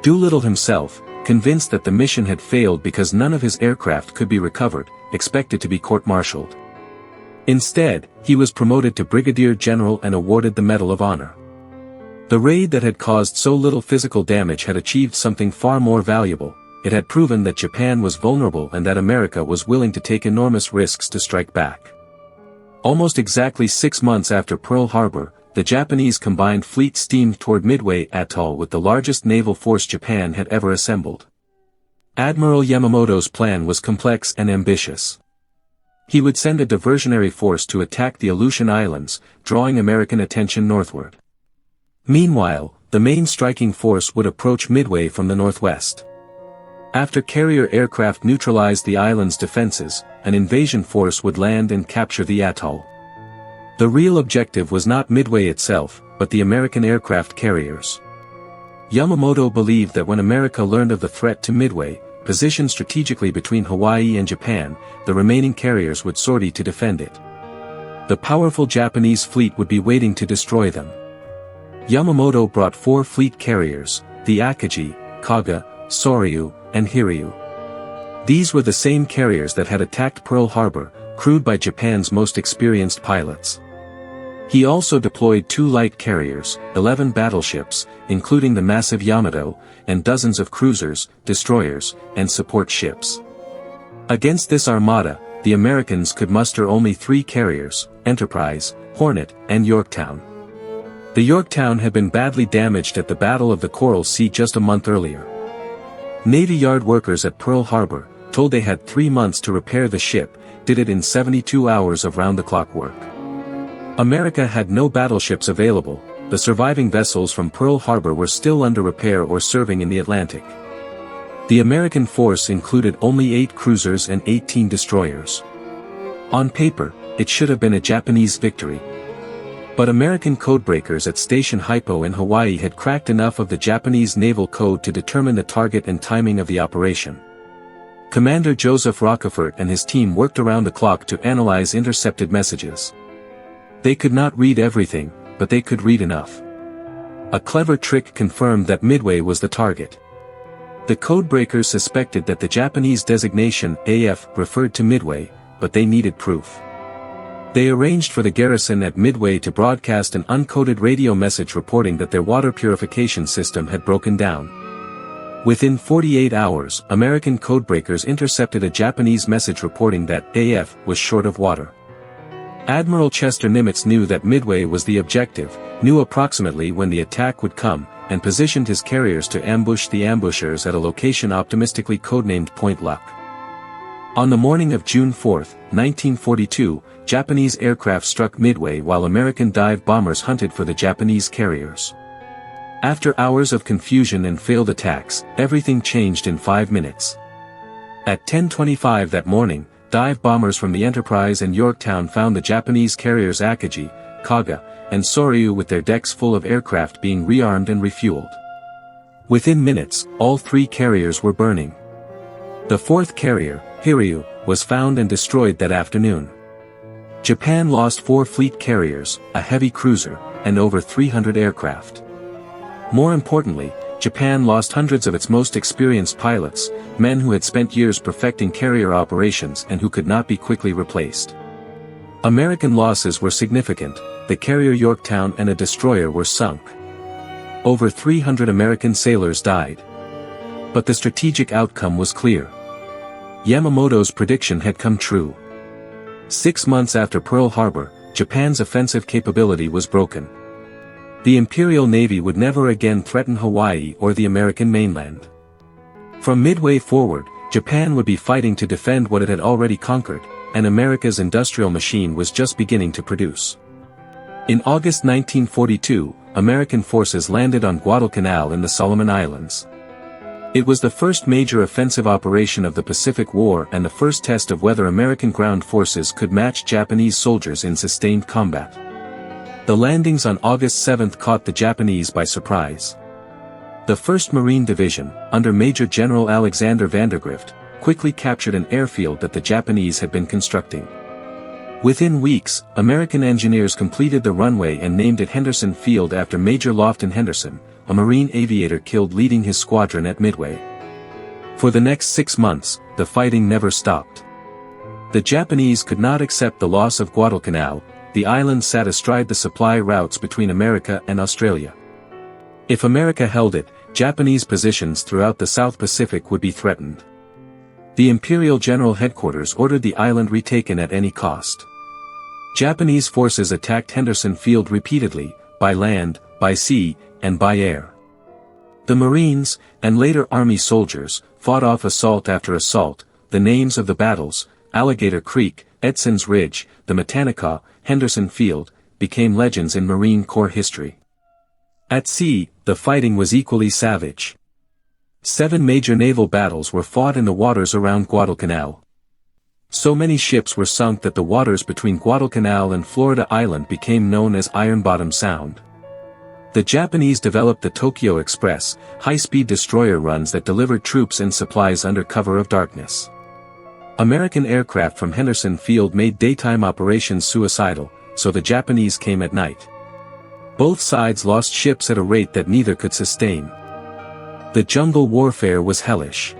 Doolittle himself, convinced that the mission had failed because none of his aircraft could be recovered, expected to be court-martialed. Instead, he was promoted to brigadier general and awarded the Medal of Honor. The raid that had caused so little physical damage had achieved something far more valuable. It had proven that Japan was vulnerable and that America was willing to take enormous risks to strike back. Almost exactly 6 months after Pearl Harbor, the Japanese combined fleet steamed toward Midway Atoll with the largest naval force Japan had ever assembled. Admiral Yamamoto's plan was complex and ambitious. He would send a diversionary force to attack the Aleutian Islands, drawing American attention northward. Meanwhile, the main striking force would approach Midway from the northwest. After carrier aircraft neutralized the island's defenses, an invasion force would land and capture the atoll. The real objective was not Midway itself, but the American aircraft carriers. Yamamoto believed that when America learned of the threat to Midway, positioned strategically between Hawaii and Japan, the remaining carriers would sortie to defend it. The powerful Japanese fleet would be waiting to destroy them. Yamamoto brought 4 fleet carriers, the Attaché, Kaga, Soryu, and Hiryu. These were the same carriers that had attacked Pearl Harbor, crewed by Japan's most experienced pilots. He also deployed 2 light carriers, 11 battleships, including the massive Yamato, and dozens of cruisers, destroyers, and support ships. Against this armada, the Americans could muster only 3 carriers, Enterprise, Hornet, and Yorktown. The Yorktown had been badly damaged at the Battle of the Coral Sea just a month earlier. Navy Yard workers at Pearl Harbor, told they had 3 months to repair the ship, did it in 72 hours of round-the-clock work. America had no battleships available. The surviving vessels from Pearl Harbor were still under repair or serving in the Atlantic. The American force included only 8 cruisers and 18 destroyers. On paper, it should have been a Japanese victory. But American codebreakers at Station Hippo in Hawaii had cracked enough of the Japanese naval code to determine the target and timing of the operation. Commander Joseph Rockefort and his team worked around the clock to analyze intercepted messages. They could not read everything, but they could read enough. A clever trick confirmed that Midway was the target. The codebreakers suspected that the Japanese designation AF referred to Midway, but they needed proof. They arranged for the garrison at Midway to broadcast an uncoded radio message reporting that their water purification system had broken down. Within 48 hours, American codebreakers intercepted a Japanese message reporting that AF was short of water. Admiral Chester Nimitz knew that Midway was the objective, knew approximately when the attack would come, and positioned his carriers to ambush the ambushers at a location optimistically codenamed Point Luck. On the morning of June 4, 1942, Japanese aircraft struck Midway while American dive bombers hunted for the Japanese carriers. After hours of confusion and failed attacks, everything changed in 5 minutes. At 10:25 that morning, dive bombers from the Enterprise and Yorktown found the Japanese carriers Attaché, Kaga, and Soryu with their decks full of aircraft being rearmed and refueled. Within minutes, all 3 carriers were burning. The 4th carrier, Hiryu, was found and destroyed that afternoon. Japan lost 4 fleet carriers, a heavy cruiser, and over 300 aircraft. More importantly, Japan lost hundreds of its most experienced pilots, men who had spent years perfecting carrier operations and who could not be quickly replaced. American losses were significant. The carrier Yorktown and a destroyer were sunk. Over 300 American sailors died. But the strategic outcome was clear. Yamamoto's prediction had come true. 6 months after Pearl Harbor, Japan's offensive capability was broken. The Imperial Navy would never again threaten Hawaii or the American mainland. From Midway forward, Japan would be fighting to defend what it had already conquered, and America's industrial machine was just beginning to produce. In August 1942, American forces landed on Guadalcanal in the Solomon Islands. It was the first major offensive operation of the Pacific War and the first test of whether American ground forces could match Japanese soldiers in sustained combat. The landings on August 7 caught the Japanese by surprise. The 1st Marine Division, under Major General Alexander Vandergrift, quickly captured an airfield that the Japanese had been constructing. Within weeks, American engineers completed the runway and named it Henderson Field after Major Lofton Henderson, a Marine aviator killed leading his squadron at Midway. For the next 6 months, the fighting never stopped. The Japanese could not accept the loss of Guadalcanal. The island sat astride the supply routes between America and Australia. If America held it, Japanese positions throughout the South Pacific would be threatened. The Imperial General Headquarters ordered the island retaken at any cost. Japanese forces attacked Henderson Field repeatedly, by land, by sea, and by air. The Marines, and later Army soldiers, fought off assault after assault. The names of the battles, Alligator Creek, Edson's Ridge, the Matanuca, Henderson Field, became legends in Marine Corps history. At sea, the fighting was equally savage. 7 major naval battles were fought in the waters around Guadalcanal. So many ships were sunk that the waters between Guadalcanal and Florida Island became known as Iron Bottom Sound. The Japanese developed the Tokyo Express, high-speed destroyer runs that delivered troops and supplies under cover of darkness. American aircraft from Henderson Field made daytime operations suicidal, so the Japanese came at night. Both sides lost ships at a rate that neither could sustain. The jungle warfare was hellish.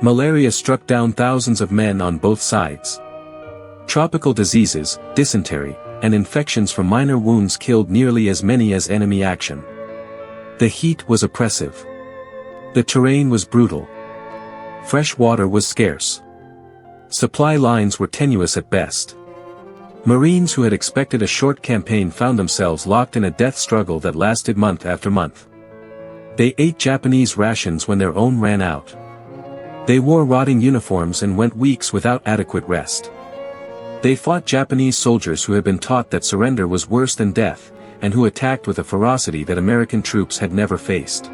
Malaria struck down thousands of men on both sides. Tropical diseases, dysentery, and infections from minor wounds killed nearly as many as enemy action. The heat was oppressive. The terrain was brutal. Fresh water was scarce. Supply lines were tenuous at best. Marines who had expected a short campaign found themselves locked in a death struggle that lasted month after month. They ate Japanese rations when their own ran out. They wore rotting uniforms and went weeks without adequate rest. They fought Japanese soldiers who had been taught that surrender was worse than death, and who attacked with a ferocity that American troops had never faced.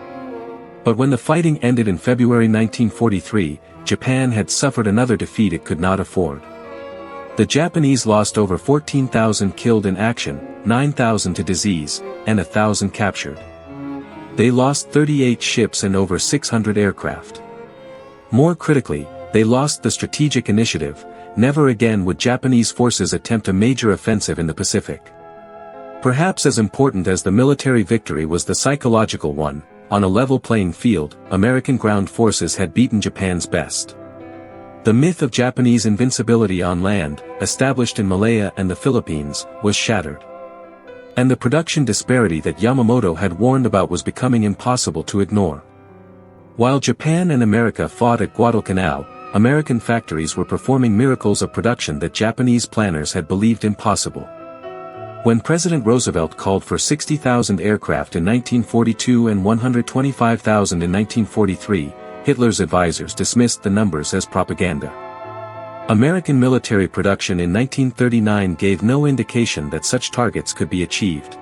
But when the fighting ended in February 1943, Japan had suffered another defeat it could not afford. The Japanese lost over 14,000 killed in action, 9,000 to disease, and 1,000 captured. They lost 38 ships and over 600 aircraft. More critically, they lost the strategic initiative. Never again would Japanese forces attempt a major offensive in the Pacific. Perhaps as important as the military victory was the psychological one. On a level playing field, American ground forces had beaten Japan's best. The myth of Japanese invincibility on land, established in Malaya and the Philippines, was shattered. And the production disparity that Yamamoto had warned about was becoming impossible to ignore. While Japan and America fought at Guadalcanal, American factories were performing miracles of production that Japanese planners had believed impossible. When President Roosevelt called for 60,000 aircraft in 1942 and 125,000 in 1943, Hitler's advisors dismissed the numbers as propaganda. American military production in 1939 gave no indication that such targets could be achieved.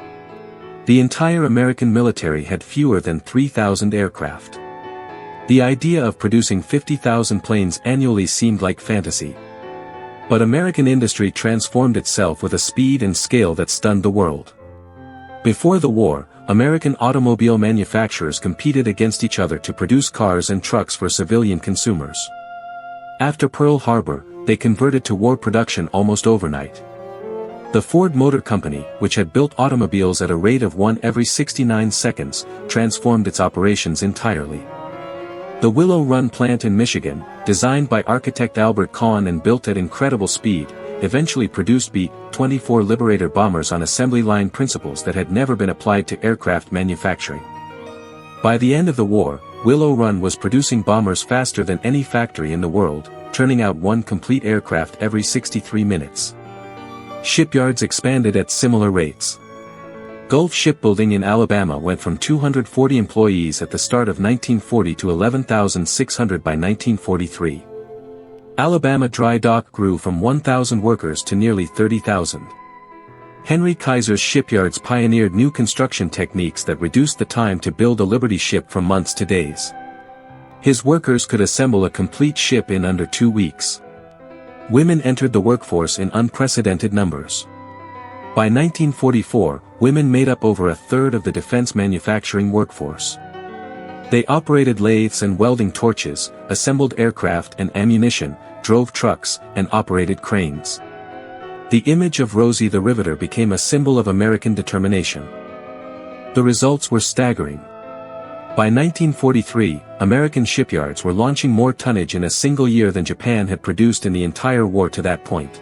The entire American military had fewer than 3,000 aircraft. The idea of producing 50,000 planes annually seemed like fantasy. But American industry transformed itself with a speed and scale that stunned the world. Before the war, American automobile manufacturers competed against each other to produce cars and trucks for civilian consumers. After Pearl Harbor, they converted to war production almost overnight. The Ford Motor Company, which had built automobiles at a rate of one every 69 seconds, transformed its operations entirely. The Willow Run plant in Michigan, designed by architect Albert Kahn and built at incredible speed, eventually produced B-24 Liberator bombers on assembly line principles that had never been applied to aircraft manufacturing. By the end of the war, Willow Run was producing bombers faster than any factory in the world, turning out one complete aircraft every 63 minutes. Shipyards expanded at similar rates. Gulf Shipbuilding in Alabama went from 240 employees at the start of 1940 to 11,600 by 1943. Alabama Dry Dock grew from 1,000 workers to nearly 30,000. Henry Kaiser's shipyards pioneered new construction techniques that reduced the time to build a Liberty ship from months to days. His workers could assemble a complete ship in under 2 weeks. Women entered the workforce in unprecedented numbers. By 1944, women made up over a third of the defense manufacturing workforce. They operated lathes and welding torches, assembled aircraft and ammunition, drove trucks, and operated cranes. The image of Rosie the Riveter became a symbol of American determination. The results were staggering. By 1943, American shipyards were launching more tonnage in a single year than Japan had produced in the entire war to that point.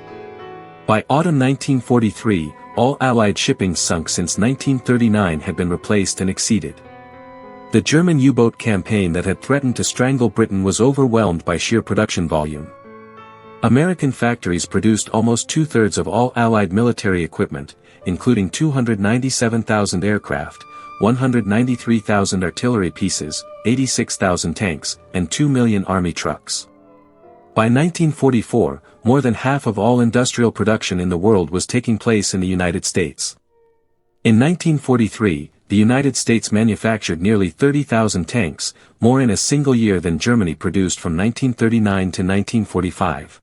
By autumn 1943, all Allied shipping sunk since 1939 had been replaced and exceeded. The German U-boat campaign that had threatened to strangle Britain was overwhelmed by sheer production volume. American factories produced almost two-thirds of all Allied military equipment, including 297,000 aircraft, 193,000 artillery pieces, 86,000 tanks, and 2 million army trucks. By 1944, more than half of all industrial production in the world was taking place in the United States. In 1943, the United States manufactured nearly 30,000 tanks, more in a single year than Germany produced from 1939 to 1945.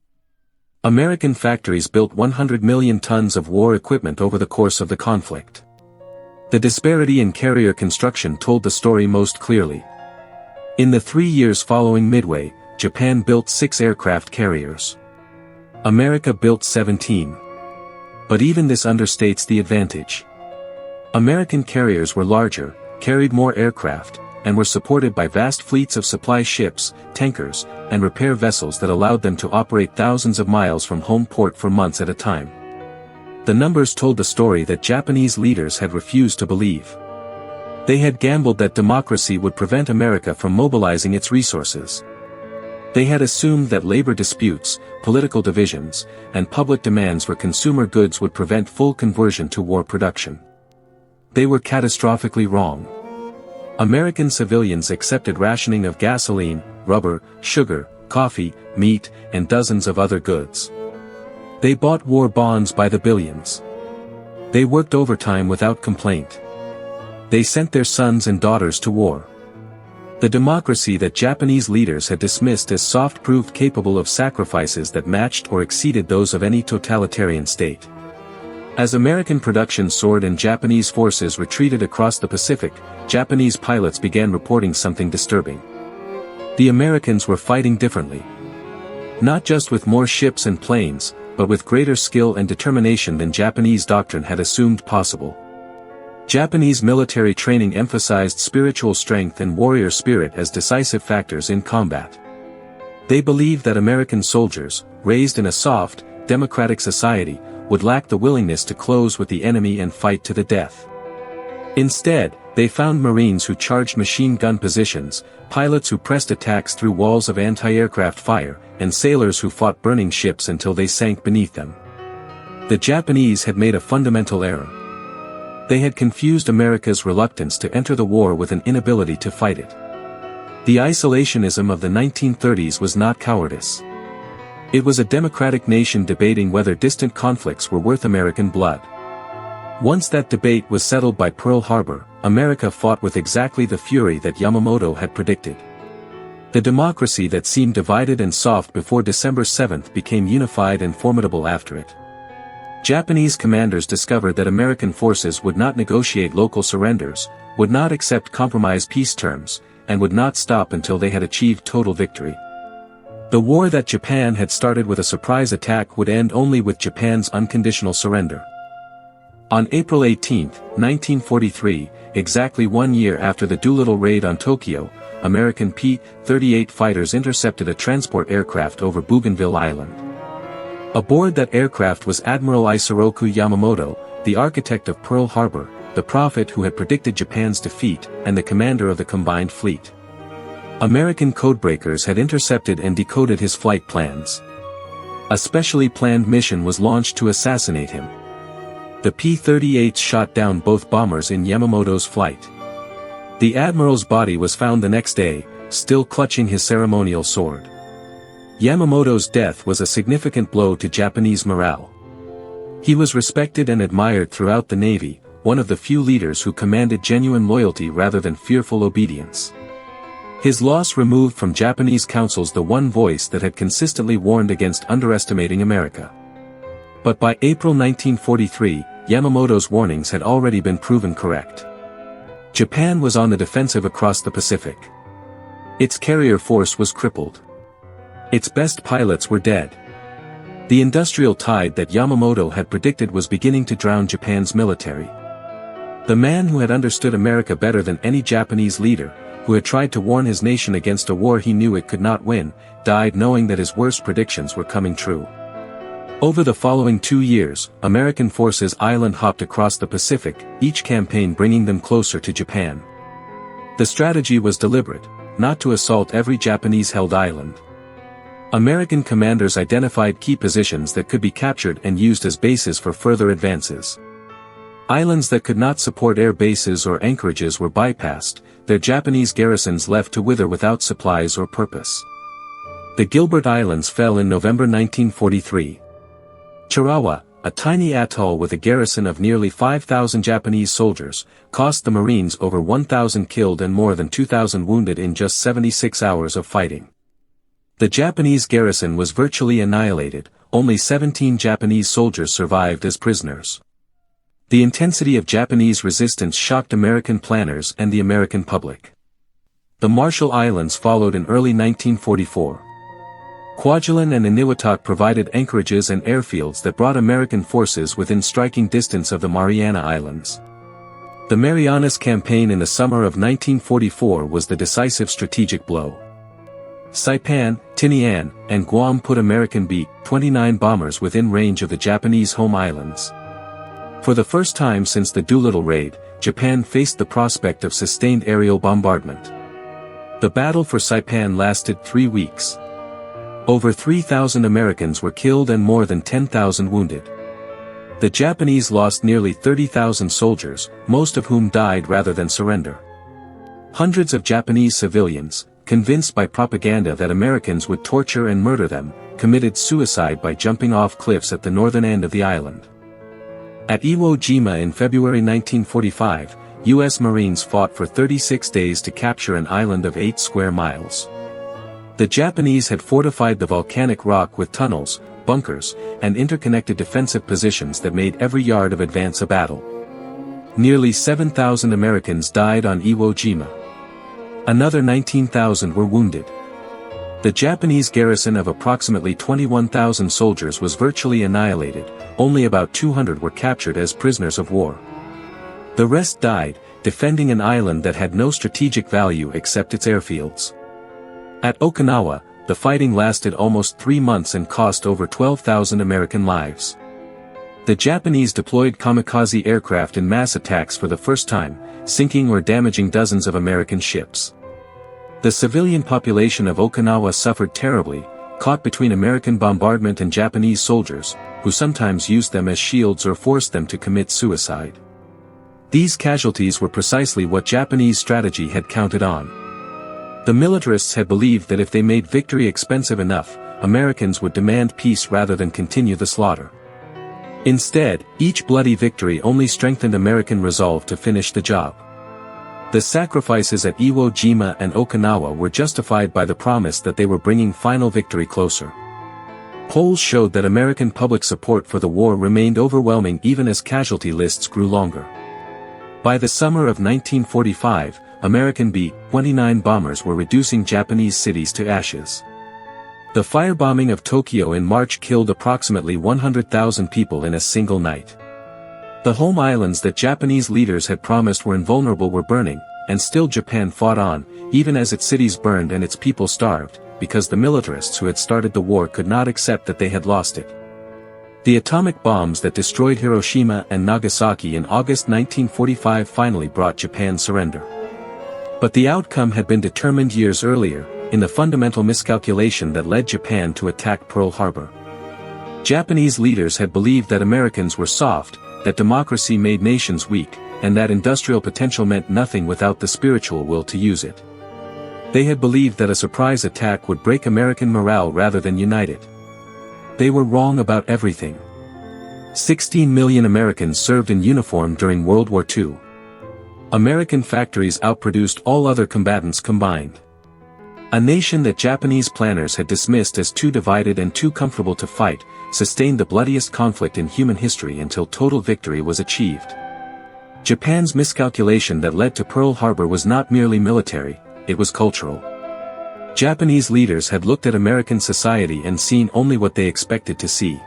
American factories built 100 million tons of war equipment over the course of the conflict. The disparity in carrier construction told the story most clearly. In the 3 years following Midway, Japan built 6 aircraft carriers. America built 17. But even this understates the advantage. American carriers were larger, carried more aircraft, and were supported by vast fleets of supply ships, tankers, and repair vessels that allowed them to operate thousands of miles from home port for months at a time. The numbers told the story that Japanese leaders had refused to believe. They had gambled that democracy would prevent America from mobilizing its resources. They had assumed that labor disputes, political divisions, and public demands for consumer goods would prevent full conversion to war production. They were catastrophically wrong. American civilians accepted rationing of gasoline, rubber, sugar, coffee, meat, and dozens of other goods. They bought war bonds by the billions. They worked overtime without complaint. They sent their sons and daughters to war. The democracy that Japanese leaders had dismissed as soft proved capable of sacrifices that matched or exceeded those of any totalitarian state. As American production soared and Japanese forces retreated across the Pacific, Japanese pilots began reporting something disturbing. The Americans were fighting differently. Not just with more ships and planes, but with greater skill and determination than Japanese doctrine had assumed possible. Japanese military training emphasized spiritual strength and warrior spirit as decisive factors in combat. They believed that American soldiers, raised in a soft, democratic society, would lack the willingness to close with the enemy and fight to the death. Instead, they found Marines who charged machine gun positions, pilots who pressed attacks through walls of anti-aircraft fire, and sailors who fought burning ships until they sank beneath them. The Japanese had made a fundamental error. They had confused America's reluctance to enter the war with an inability to fight it. The isolationism of the 1930s was not cowardice. It was a democratic nation debating whether distant conflicts were worth American blood. Once that debate was settled by Pearl Harbor, America fought with exactly the fury that Yamamoto had predicted. The democracy that seemed divided and soft before December 7th became unified and formidable after it. Japanese commanders discovered that American forces would not negotiate local surrenders, would not accept compromise peace terms, and would not stop until they had achieved total victory. The war that Japan had started with a surprise attack would end only with Japan's unconditional surrender. On April 18, 1943, exactly 1 year after the Doolittle raid on Tokyo, American P-38 fighters intercepted a transport aircraft over Bougainville Island. Aboard that aircraft was Admiral Isoroku Yamamoto, the architect of Pearl Harbor, the prophet who had predicted Japan's defeat, and the commander of the combined fleet. American codebreakers had intercepted and decoded his flight plans. A specially planned mission was launched to assassinate him. The P-38s shot down both bombers in Yamamoto's flight. The admiral's body was found the next day, still clutching his ceremonial sword. Yamamoto's death was a significant blow to Japanese morale. He was respected and admired throughout the Navy, one of the few leaders who commanded genuine loyalty rather than fearful obedience. His loss removed from Japanese councils the one voice that had consistently warned against underestimating America. But by April 1943, Yamamoto's warnings had already been proven correct. Japan was on the defensive across the Pacific. Its carrier force was crippled. Its best pilots were dead. The industrial tide that Yamamoto had predicted was beginning to drown Japan's military. The man who had understood America better than any Japanese leader, who had tried to warn his nation against a war he knew it could not win, died knowing that his worst predictions were coming true. Over the following 2 years, American forces island-hopped across the Pacific, each campaign bringing them closer to Japan. The strategy was deliberate, not to assault every Japanese-held island. American commanders identified key positions that could be captured and used as bases for further advances. Islands that could not support air bases or anchorages were bypassed, their Japanese garrisons left to wither without supplies or purpose. The Gilbert Islands fell in November 1943. Tarawa, a tiny atoll with a garrison of nearly 5,000 Japanese soldiers, cost the Marines over 1,000 killed and more than 2,000 wounded in just 76 hours of fighting. The Japanese garrison was virtually annihilated, only 17 Japanese soldiers survived as prisoners. The intensity of Japanese resistance shocked American planners and the American public. The Marshall Islands followed in early 1944. Kwajalein and Eniwetok provided anchorages and airfields that brought American forces within striking distance of the Mariana Islands. The Marianas Campaign in the summer of 1944 was the decisive strategic blow. Saipan, Tinian, and Guam put American B-29 bombers within range of the Japanese home islands. For the first time since the Doolittle raid, Japan faced the prospect of sustained aerial bombardment. The battle for Saipan lasted 3 weeks. Over 3,000 Americans were killed and more than 10,000 wounded. The Japanese lost nearly 30,000 soldiers, most of whom died rather than surrender. Hundreds of Japanese civilians, convinced by propaganda that Americans would torture and murder them, committed suicide by jumping off cliffs at the northern end of the island. At Iwo Jima in February 1945, U.S. Marines fought for 36 days to capture an island of 8 square miles. The Japanese had fortified the volcanic rock with tunnels, bunkers, and interconnected defensive positions that made every yard of advance a battle. Nearly 7,000 Americans died on Iwo Jima. Another 19,000 were wounded. The Japanese garrison of approximately 21,000 soldiers was virtually annihilated, only about 200 were captured as prisoners of war. The rest died, defending an island that had no strategic value except its airfields. At Okinawa, the fighting lasted almost 3 months and cost over 12,000 American lives. The Japanese deployed kamikaze aircraft in mass attacks for the first time, sinking or damaging dozens of American ships. The civilian population of Okinawa suffered terribly, caught between American bombardment and Japanese soldiers, who sometimes used them as shields or forced them to commit suicide. These casualties were precisely what Japanese strategy had counted on. The militarists had believed that if they made victory expensive enough, Americans would demand peace rather than continue the slaughter. Instead, each bloody victory only strengthened American resolve to finish the job. The sacrifices at Iwo Jima and Okinawa were justified by the promise that they were bringing final victory closer. Polls showed that American public support for the war remained overwhelming even as casualty lists grew longer. By the summer of 1945, American B-29 bombers were reducing Japanese cities to ashes. The firebombing of Tokyo in March killed approximately 100,000 people in a single night. The home islands that Japanese leaders had promised were invulnerable were burning, and still Japan fought on, even as its cities burned and its people starved, because the militarists who had started the war could not accept that they had lost it. The atomic bombs that destroyed Hiroshima and Nagasaki in August 1945 finally brought Japan's surrender. But the outcome had been determined years earlier, in the fundamental miscalculation that led Japan to attack Pearl Harbor. Japanese leaders had believed that Americans were soft, that democracy made nations weak, and that industrial potential meant nothing without the spiritual will to use it. They had believed that a surprise attack would break American morale rather than unite it. They were wrong about everything. 16 million Americans served in uniform during World War II. American factories outproduced all other combatants combined. A nation that Japanese planners had dismissed as too divided and too comfortable to fight, sustained the bloodiest conflict in human history until total victory was achieved. Japan's miscalculation that led to Pearl Harbor was not merely military, it was cultural. Japanese leaders had looked at American society and seen only what they expected to see.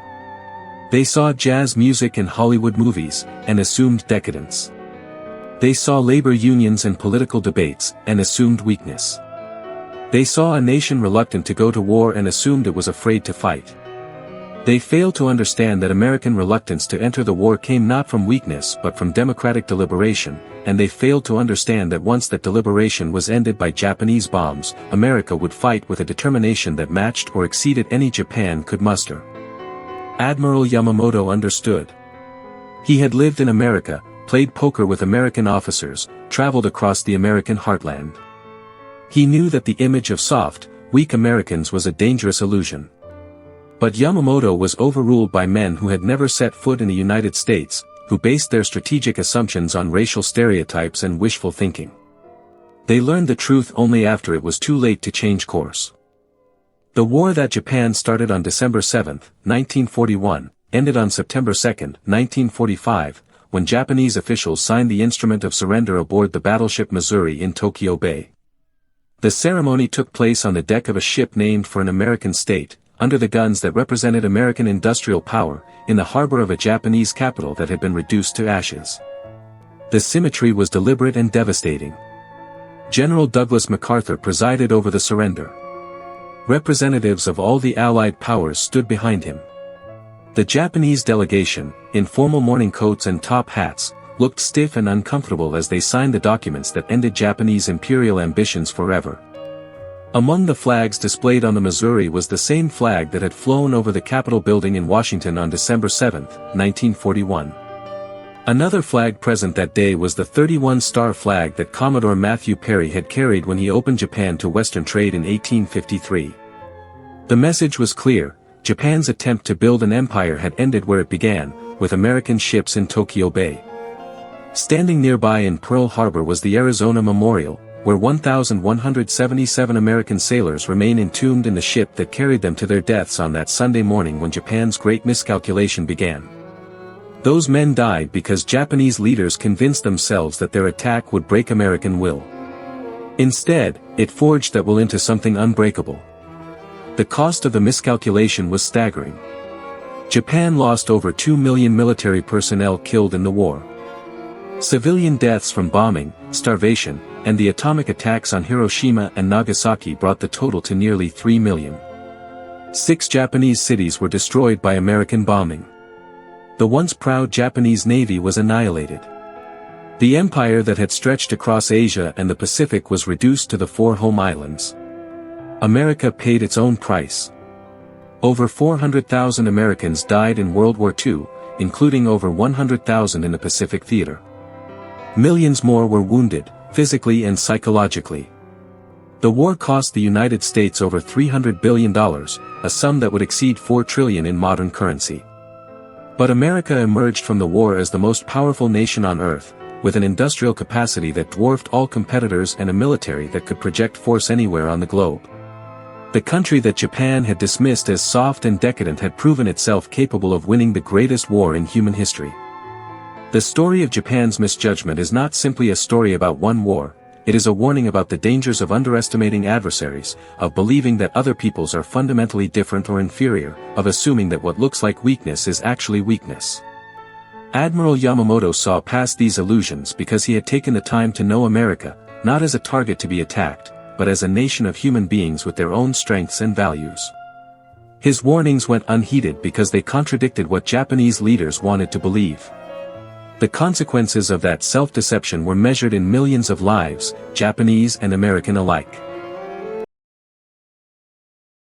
They saw jazz music and Hollywood movies, and assumed decadence. They saw labor unions and political debates, and assumed weakness. They saw a nation reluctant to go to war and assumed it was afraid to fight. They failed to understand that American reluctance to enter the war came not from weakness but from democratic deliberation, and they failed to understand that once that deliberation was ended by Japanese bombs, America would fight with a determination that matched or exceeded any Japan could muster. Admiral Yamamoto understood. He had lived in America, played poker with American officers, traveled across the American heartland. He knew that the image of soft, weak Americans was a dangerous illusion. But Yamamoto was overruled by men who had never set foot in the United States, who based their strategic assumptions on racial stereotypes and wishful thinking. They learned the truth only after it was too late to change course. The war that Japan started on December 7, 1941, ended on September 2, 1945, when Japanese officials signed the instrument of surrender aboard the battleship Missouri in Tokyo Bay. The ceremony took place on the deck of a ship named for an American state, under the guns that represented American industrial power, in the harbor of a Japanese capital that had been reduced to ashes. The symmetry was deliberate and devastating. General Douglas MacArthur presided over the surrender. Representatives of all the Allied powers stood behind him. The Japanese delegation, in formal morning coats and top hats, looked stiff and uncomfortable as they signed the documents that ended Japanese imperial ambitions forever. Among the flags displayed on the Missouri was the same flag that had flown over the Capitol building in Washington on December 7, 1941. Another flag present that day was the 31-star flag that Commodore Matthew Perry had carried when he opened Japan to Western trade in 1853. The message was clear: Japan's attempt to build an empire had ended where it began, with American ships in Tokyo Bay. Standing nearby in Pearl Harbor was the Arizona Memorial, where 1,177 American sailors remain entombed in the ship that carried them to their deaths on that Sunday morning when Japan's great miscalculation began. Those men died because Japanese leaders convinced themselves that their attack would break American will. Instead, it forged that will into something unbreakable. The cost of the miscalculation was staggering. Japan lost over 2 million military personnel killed in the war. Civilian deaths from bombing, starvation, and the atomic attacks on Hiroshima and Nagasaki brought the total to nearly 3 million. 6 Japanese cities were destroyed by American bombing. The once proud Japanese Navy was annihilated. The empire that had stretched across Asia and the Pacific was reduced to the 4 home islands. America paid its own price. Over 400,000 Americans died in World War II, including over 100,000 in the Pacific Theater. Millions more were wounded, physically and psychologically. The war cost the United States over $300 billion, a sum that would exceed $4 trillion in modern currency. But America emerged from the war as the most powerful nation on Earth, with an industrial capacity that dwarfed all competitors and a military that could project force anywhere on the globe. The country that Japan had dismissed as soft and decadent had proven itself capable of winning the greatest war in human history. The story of Japan's misjudgment is not simply a story about one war, it is a warning about the dangers of underestimating adversaries, of believing that other peoples are fundamentally different or inferior, of assuming that what looks like weakness is actually weakness. Admiral Yamamoto saw past these illusions because he had taken the time to know America, not as a target to be attacked, but as a nation of human beings with their own strengths and values. His warnings went unheeded because they contradicted what Japanese leaders wanted to believe. The consequences of that self-deception were measured in millions of lives, Japanese and American alike.